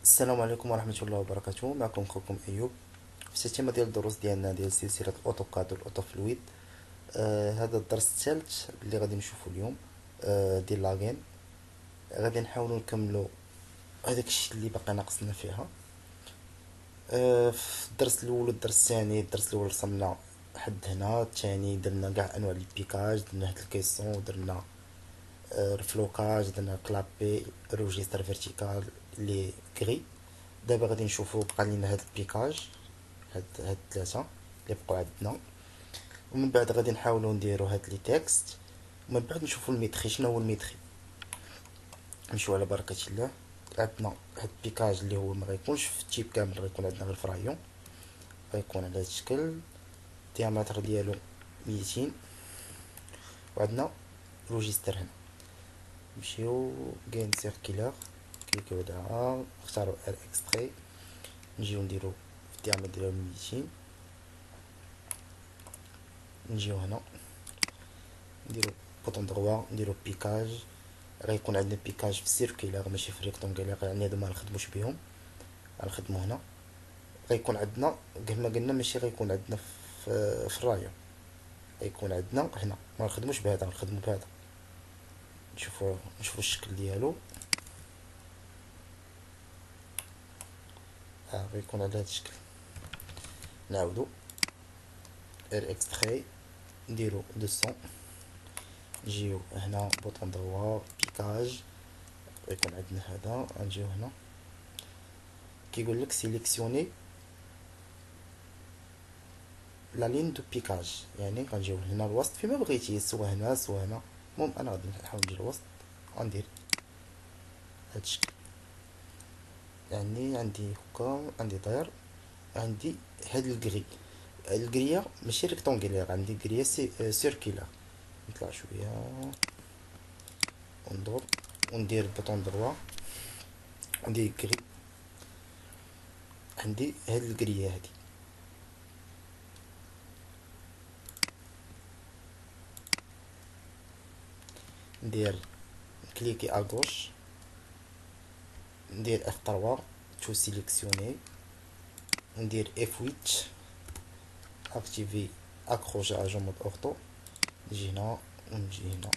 السلام عليكم ورحمة الله وبركاته. معكم خوكم أيوب في السيستم ديال الدروس ديالنا ديال سلسلة الأوتوكاد والأوتوفلويد. هذا الدرس الثالث اللي غادي نشوفو اليوم. ديال لاغين غادي نحاولو نكملو هذاك الشيء اللي باقي ناقصنا فيها. في الدرس الأول والدرس الثاني، الدرس الأول رسمنا حد هنا، الثاني درنا قاع أنواع البيكاج، درنا هاد الكيسون، درنا الفلوكاج، درنا كلابي، روجيستر فيرتيكال لي كغي. دابا غادي نشوفو بقى لينا هاد البيكاج، هاد الثلاثه اللي بقاو عندنا، ومن بعد غادي نحاولو نديرو هاد لي تكست، ومن بعد نشوفو الميتري. شنو هو الميتري؟ نمشيو على بركة الله. عندنا هاد البيكاج اللي هو ما غيكونش في التيب كامل، غيكون عندنا غير فرايون، غيكون على هاد الشكل، الديامتر ديالو 200. وعندنا روجيستر هنا. نمشيو كاين سيركيلار، كليكيو داها، نختارو ار اكستري، نجيو نديرو في الديامتر ديالو 200. نجيو هنا نديرو بوطون دروا، نديرو بيكاج. غيكون عندنا بيكاج في السيركيلار ماشي في ريكتونغولار، يعني هادو ما نخدموش بهم، غنخدمو هنا. غيكون عندنا كما قلنا ماشي غيكون عندنا في الرايون، غيكون عندنا هنا. ما نخدموش بهذا، نخدمو بهذا. نشوفو الشكل ديالو. غيكون على هذا الشكل. نعاودو ار اكستري، نديرو 200. نجيو هنا بوطون دروا بيكاج، غيكون عندنا هذا. غنجيو هنا كيقول لك سيليكسيوني لا لين دو بيكاج، يعني غنجيو هنا الوسط فيما بغيتي، سوا هنا سوا هنا. المهم انا غادي نحاول ندير الوسط، غندير هاد الشكل. يعني عندي هكا، عندي داير، عندي هاد الكري. الكريا ماشي ريكتونغولير، عندي كريا سيركيلار. نطلع شويه وندور وندير بوطون دروا، عندي كري، عندي هاد الكريا هادي. ندير كليكي ا غوش، ندير اف 3 تو سيليكسيوني، ندير اف 8 اكتيفي اكروشي اجون مود اورتو. نجي هنا ونجي هنا،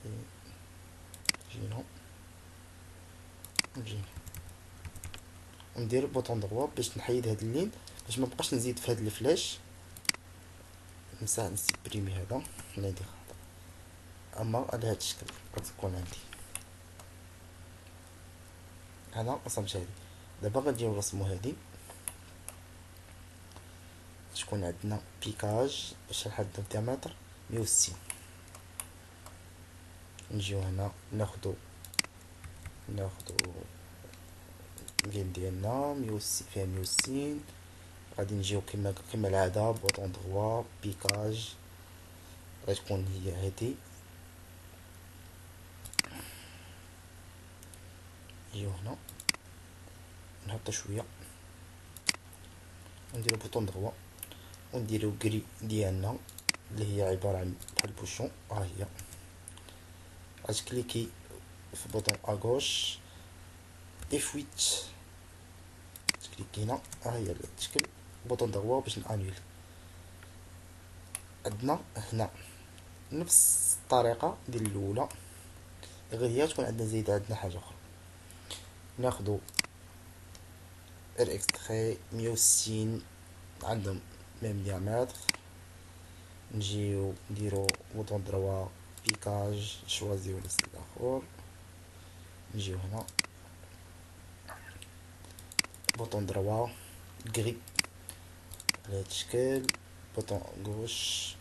نجي هنا نجي هنا، وندير بوطون دروا باش نحيد هاد اللين، باش ما بقاش نزيد في هاد الفلاش. نسيبريمي هذا، ندير خطأ. اما على هاد الشكل غتكون عندي هنا رسمت هادي. دابا غنجيو نرسمو هادي. تكون عندنا بيكاج شحال عندنا الديامتر 160. نجيو هنا ناخدو اللين ديالنا 160 فيها 160. غادي نجيو كما العادة بوطون دروا بيكاج، غتكون هي هادي. نجيو هنا نهبطو شوية، نديرو بوطون دروا، ونديرو كري ديالنا اللي هي عبارة عن بحال بوشون. ها هي. غتكليكي في بوطون اغوش اف 8، تكليكي هنا. ها هي الشكل. بوطون دروا باش نانيل. عندنا هنا نفس الطريقة ديال الأولى، غير هي تكون عندنا زايدة عندنا حاجة أخرى. ناخدو ار اكستري 160، عندهم ميم ديامتر. نجيو نديرو بوطون دروا بيكاج، شوازيو النسل الآخر. نجيو هنا بوطون دروا كري على هاد الشكل، بوطون غوش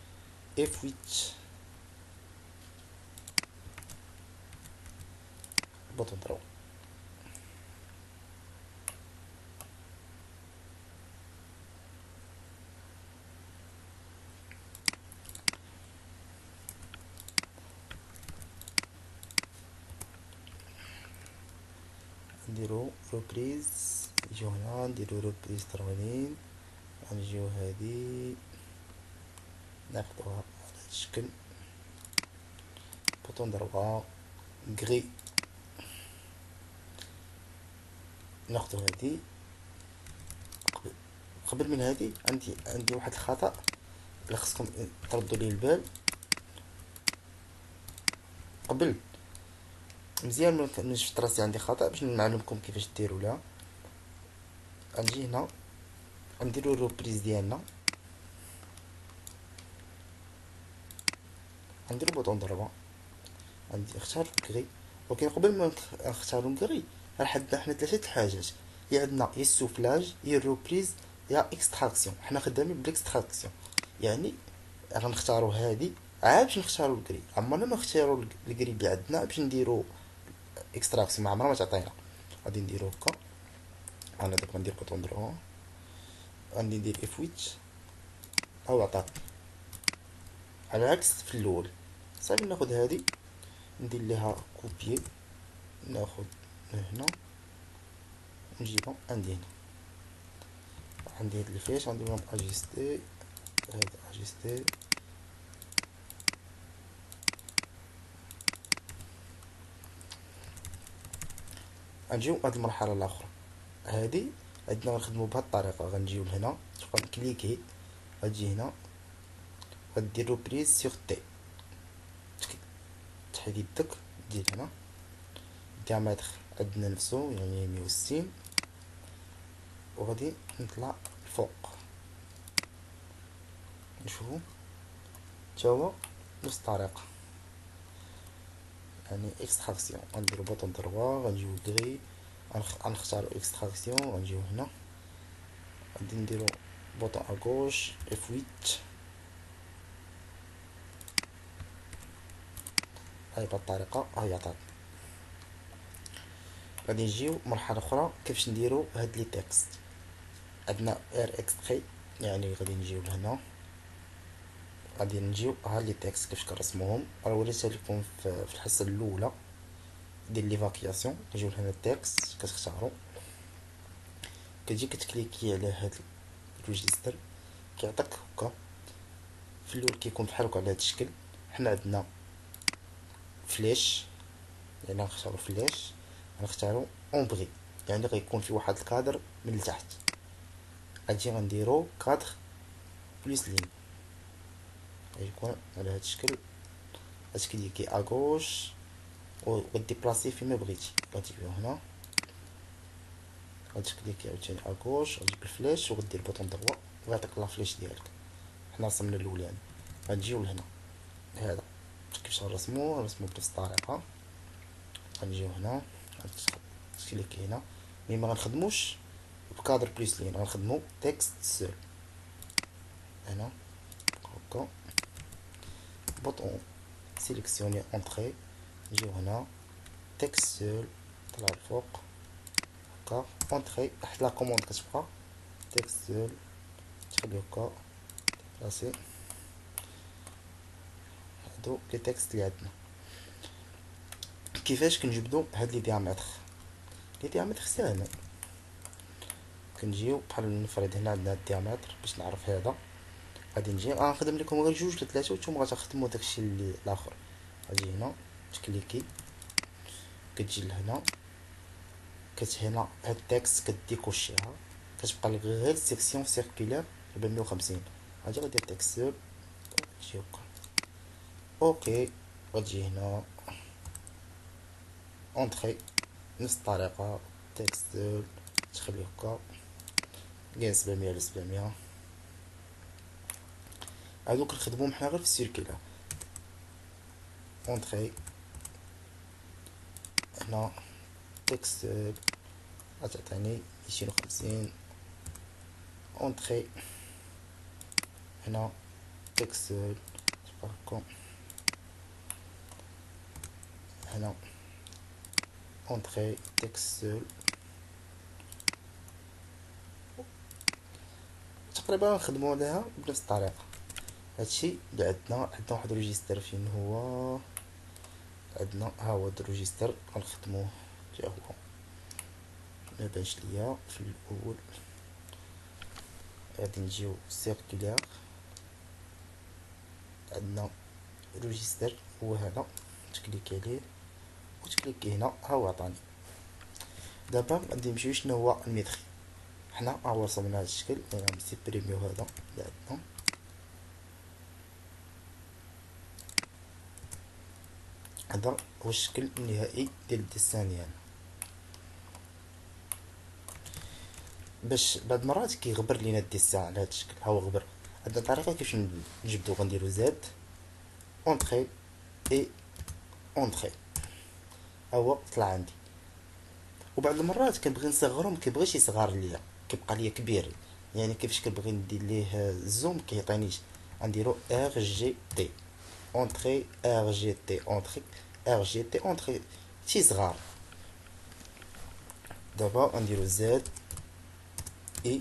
اف 8، بوطون دروا. نديرو روبريز، نجيو هنا نديرو روبريز 80. غنجيو هادي ناخدوها على هاد الشكل، بوطون دروا غري. ناخدو هادي. قبل من هادي عندي واحد الخطأ اللي خصكم تردوا ليه البال. قبل مزيان من شفت راسي عندي خطأ باش نعلمكم كيفاش ديروا لها. غنجي هنا غنديرو الروبريز ديالنا، غنديرو بوطون ضربة، غندي نختار كري. ولكن قبل ما نختارو كري راه عندنا حنا ثلاثة الحاجات، يا عندنا يا السوفلاج يا الروبريز يا اكستراكسيون. حنا خدامين بالاكستراكسيون، يعني غنختارو هادي عاد باش نختارو الكري. عمرنا ما نختارو الكري اللي عندنا باش نديرو اكستراكسيون، ما عمرها ما تعطينا. غادي نديرو هكا. انا دابا غندير بوطون ضربة، غادي ندير اف ويتش او عطات. على العكس في الاول صافي ناخد هادي ندير ليها كوبيي، ناخد من هنا نجيبها عندي هنا. عندي هاد الفيش غندير لهم اجيستي، هاد اجيستي. غنجيو هاد المرحلة الاخرى هادي عندنا غنخدمو بهاد الطريقة. غنجيو لهنا تبقى كليكي، غتجي هنا غدير روبريز سيغ تي، تحيد يدك تجي هنا. الديامتر عندنا نفسو يعني 160، وغادي نطلع الفوق نشوفو تا هو نفس الطريقة. يعني اكستراكسيون غنديرو بوطون ضربة، غنجيو كري، غنختارو اكستراكسيون، غنجيو هنا غادي نديرو بوطون اغوش اف 8. هاي بهاد الطريقة هاي عطات. غادي نجيو مرحلة اخرى كيفاش نديرو هاد لي تكست. عندنا ار اكستري، يعني غادي نجيو لهنا غادي نجيو ها لي تكست كيفاش كنرسموهم. راه وريتها لكم في الحصة الاولى ديال ليفاكياسيون. كنجيو لهنا التكست كتختارو، كتجي كتكليكي على هاد الريجستر كيعطيك هكا. في الاول كيكون بحال هكا على هاد الشكل. حنا عندنا فلاش، يعني غنختارو فلاش، غنختارو اونبري، يعني غيكون في واحد الكادر من التحت. غنجي غنديرو كادر بليس لين، غيكون على هاد الشكل. غتكليكي اغوش وغديبلاسي فيما بغيتي. غتجيو هنا غتكليكي عاوتاني اغوش، غتجيب الفلاش وغدير بوطون ضغط وغيعطيك لا فلاش ديالك. حنا رسمنا الاولاني، غنجيو لهنا هذا كيفاش نرسمو بنفس الطريقة. غنجيو هنا غتكليكي هنا، مي ما غنخدموش بكادر بليس لين، غنخدمو تكست سول. هنا هكا بوطون سيليكسيوني اونطري، نجيو هنا تكست سول طلع الفوق هكا اونطري. تحت لا كوموند كتبقى تكست سول، تخلي هكا بلاسي. هادو لي تكست اللي عندنا. كيفاش كنجبدو هاد لي ديامتر؟ لي ديامتر ساهلة، كنجيو بحال نفرض هنا عندنا الديامتر باش نعرف هذا. غادي نجي غنخدم لكم غير جوج ولا ثلاثة وانتوما غتخدمو داكشي اللي الاخر. غادي هنا تكليكي، كتجي لهنا هنا هاد التكست كديكوشيها، كتبقى لك غير سيكسيون سيركولير 450. غادي غدير تكست سول، تجي هكا اوكي. غتجي هنا اونطري نفس الطريقة تكست سول، تخلي هكا كاين 700 على 700. هادو كنخدموهم حنا غير في السيركولير. اونطري هنا تكست سول غتعطيني 250. اونطري هنا تكست سول تبقى هكا. هنا اونطري تكست سول. تقريبا نخدمو عليها بنفس الطريقة. هادشي اللي عندنا واحد الريجستر فين هو عندنا ها هو هاد الريجستر غنخدموه حتى هو مبانش ليا في الاول. غادي نجيو سيركولير، عندنا ريجستر هو هذا، تكليك عليه وتكليكي هنا ها هو عطاني. دابا غادي نمشيو شنو هو الميتري. حنا ها هو رسمنا هاد الشكل، نسيبريميو هذا اللي عندنا. هذا هو الشكل النهائي ديال الديسان ديالنا. باش بعض المرات كيغبر لينا الديسان على هاد الشكل، ها هو غبر. عندنا طريقه كيفاش نجبدو، غنديرو زاد اونطري اي اونطري، ها هو طلع عندي. وبعض المرات كنبغي نصغرو مكيبغيش يصغر ليا، كيبقى ليا كبير، يعني كيفاش كنبغي ندير ليه الزوم كيعطينيش. غنديرو ار جي تي اونطري، ار جي تي اونطري، ار جي تي اونطري، شي صغار. دابا غنديرو زاد اي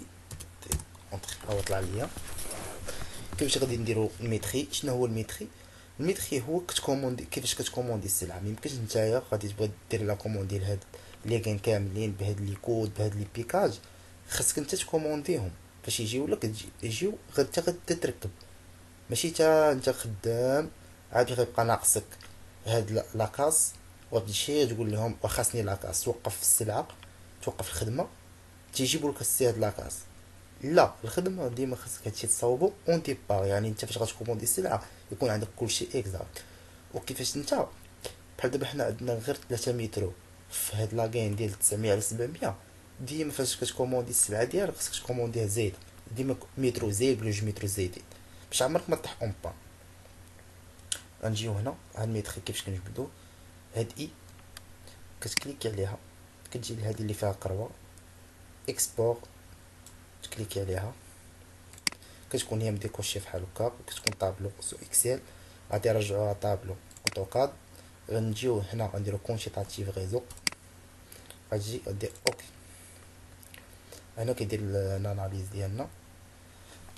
تي اونطري، ها هو طلع ليا. كيفاش غادي نديرو الميتري؟ شنو هو الميتري؟ الميتري هو كتكوموندي، كيفاش كتكوموندي السلعه. ميمكنش نتايا غادي تبغي دير لا كوموند ديال هاد لي كاين كاملين بهاد لي كود بهاد لي بيكاج، خاصك انت تكومونديهم باش يجيو لك، يجيو انت غادي تركب، ماشي تا انت خدام عاد غيبقى ناقصك هاد لاكاس وتمشي تقول لهم خاصني لاكاس، توقف السلعه، توقف الخدمه، تيجيبوا لك السي هاد لاكاس. لا، الخدمه ديما خاصك هادشي تصاوبو اون ديبار، يعني انت فاش غتكوموندي السلعه يكون عندك كلشي اكزاكت. وكيفاش انت بحال دابا حنا عندنا غير 3 مترو في هاد لاكين ديال 900 على 700، ديما فاش كتكوموندي السلعه ديالك خاصك تكومونديها زايده، ديما مترو زايد ولا 2 مترو زايدين باش عمرك ما طيح اون با. غنجيو هنا هاد الميتري كيفاش كنجبدوه. هاد اي كتكليكي عليها، كتجي لهادي اللي فيها قروه اكسبور، تكليكي عليها، كتكون هي مديكوشي فحال هكا، كتكون طابلو سو اكسل. غادي نرجعوها طابلو اوتوكاد. غنجيو هنا غنديرو كونشيتاتيف ريزو، غتجي غدير اوكي. هنا كيدير الاناليز ديالنا.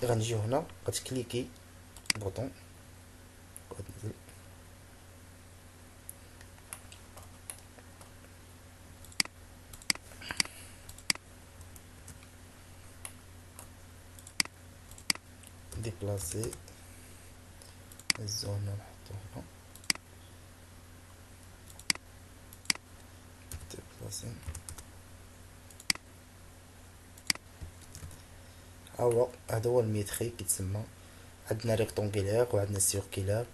غنجيو هنا غتكليكي بوطون، غتنزل ديبلاسي الزون، نحطو هنا ديبلاسي. هذا هو الميتري كيتسمى. عندنا ريكتونغيلير وعندنا سيركيلار.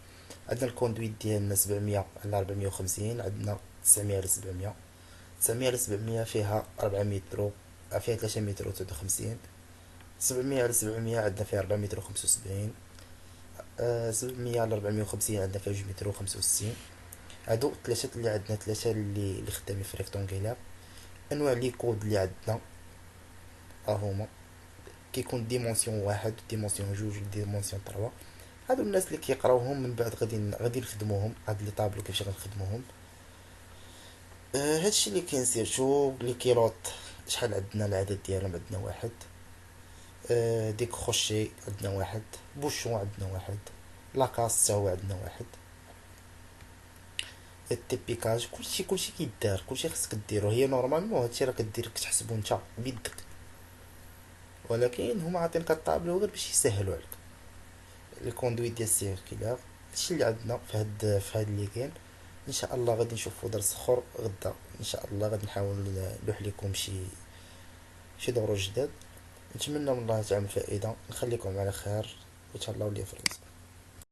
عندنا الكوندويت ديالنا 700 على 450، عندنا 900 على 700. 900 على 700 فيها 4 مترو، فيها 3 مترو و 53. 700 على 700 عندنا فيها 4 مترو و 75. 700 على 450 عندنا فيها 2 مترو و 65. هادو ثلاثة اللي عندنا، ثلاثة اللي خدامين في ريكتونغيلار. انواع لي كود اللي عندنا ها هما، كيكون ديمونسيون واحد، ديمونسيون جوج، ديمونسيون تروا. هادو الناس اللي كيقراوهم من بعد غادي نخدموهم، هاد لي طابلو كيفاش غنخدموهم. هادشي اللي كاين سيرتو لي كيلوط. شحال عندنا العدد ديالهم؟ عندنا واحد. ديك خوشي عندنا واحد، بوشون عندنا واحد، لاكاس تا هو عندنا واحد. التيبيكاج كلشي كيدار، كلشي خاصك ديرو. هي نورمالمون هادشي راه كدير كتحسبو نتا بيدك، ولكن هما عاطينك الطابلو غير باش يسهلو عليك. لي كوندويت ديال السيركيلار هادشي اللي عندنا في هاد اللي كاين. ان شاء الله غادي نشوفو درس اخر غدا، ان شاء الله غادي نحاول نلوح لكم شي دروس جداد. نتمنى من الله تعمل فائده. نخليكم على خير، وتهلاو لي في الرزق.